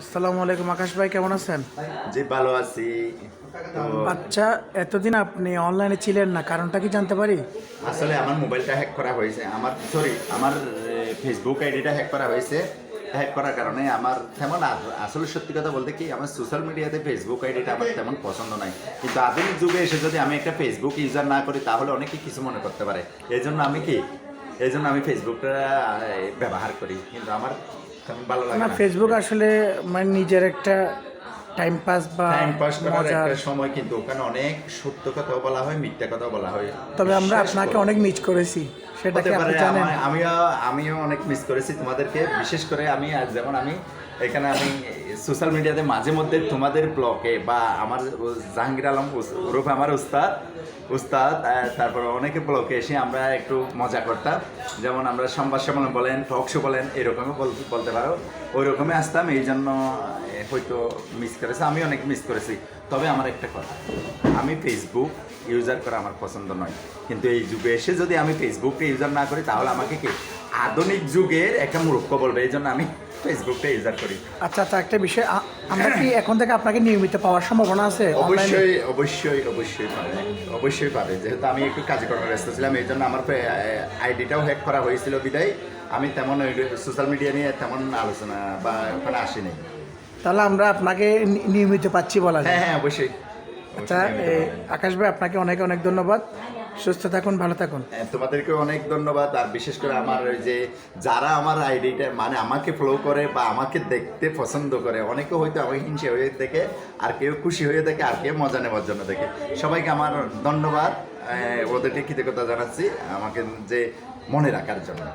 আসসালামু আলাইকুম আকাশ ভাই, কেমন আছেন? জি ভালো আছি। তো আচ্ছা, এতদিন আপনি অনলাইনে ছিলেন না, কারণটা কি জানতে পারি? আসলে আমার মোবাইলটা হ্যাক করা হয়েছে, আমার ফেসবুক আইডিটা হ্যাক করা হয়েছে। হ্যাক করার কারণে আমার তেমন আসলে সত্যি কথা বলতে কি আমার সোশ্যাল মিডিয়াতে ফেসবুক আইডিটা আমার তেমন পছন্দ নয়। কিন্তু আধুনিক যুগে এসে যদি আমি একটা ফেসবুক ইউজার না করি তাহলে অনেকে কিছু মনে করতে পারে। এই জন্য আমি ফেসবুকটা ব্যবহার করি, কিন্তু আমার তেমন ভালো লাগে না, না। ফেসবুক আসলে মানে নিজের একটা টাইম পাস বা টাইম পাস করার মজার। একটা সময়, কিন্তু ওখানে অনেক সত্য কথাও বলা হয়, মিথ্যা কথাও বলা হয়। তবে আমরা বিশ্বাস আপনাকে করো। অনেক মিস করেছি, সেটা কি হতে আপনি পারে, জানেন? আমিও অনেক মিস করেছি তোমাদেরকে। বিশেষ করে যেমন আমি এখানে সোশ্যাল মিডিয়াতে মাঝে মধ্যে তোমাদের ব্লগে বা আমার জাহাঙ্গীর আলম ওরফ আমার উস্তাদ উস্তাদ তারপর অনেকে ব্লগে এসে আমরা একটু মজা করতাম। যেমন আমরা সংবাদ সম্মেলন বলেন, টক শো বলেন, এরকমই বলতে পারো, ওই রকমই আসতাম। এই জন্য হয়তো মিস করেছে, আমি অনেক মিস করেছি। তবে আমার একটা কথা, আমি ফেসবুক ইউজার করা আমার পছন্দ নয়, কিন্তু এই যুগে এসে যদি আমি ফেসবুকটা ইউজার না করি তাহলে আমাকে কি আধুনিক যুগের একটা মূর্খ বলবে। এই জন্য আমি ফেসবুকটা ইউজার করি। আচ্ছা আচ্ছা, একটা বিষয়, আমরা কি এখন থেকে আপনাকে নিয়মিত পাওয়ার সম্ভাবনা আছে অনলাইনে? অবশ্যই পাবে, যেহেতু আমি একটু কাজকর্মে ব্যস্ত ছিলাম। এই জন্য আমার আইডিটাও হ্যাক করা হয়েছিল বিদায় আমি তেমন সোশ্যাল মিডিয়া নিয়ে তেমন আলোচনা বা ওখানে আসিনি। তাহলে আমরা আপনাকে নিয়মিত পাচ্ছি বলা যায়। হ্যাঁ হ্যাঁ, অবশ্যই। আচ্ছা, আকাশ ভাই, আপনাকে অনেক অনেক ধন্যবাদ। সুস্থ থাকুন, ভালো থাকুন। তোমাদেরকে অনেক ধন্যবাদ। আর বিশেষ করে আমার ওই যে যারা আমার আইডিটা মানে আমাকে ফলো করে বা আমাকে দেখতে পছন্দ করে, অনেকে হয়তো আমাকে হিংসে হয়ে দেখে, আর কেউ খুশি হয়ে দেখে, আর কেউ মজা নেওয়ার জন্য দেখে। সবাইকে আমার ধন্যবাদ, ওদেরকে কৃতজ্ঞতা জানাচ্ছি আমাকে যে মনে রাখার জন্য।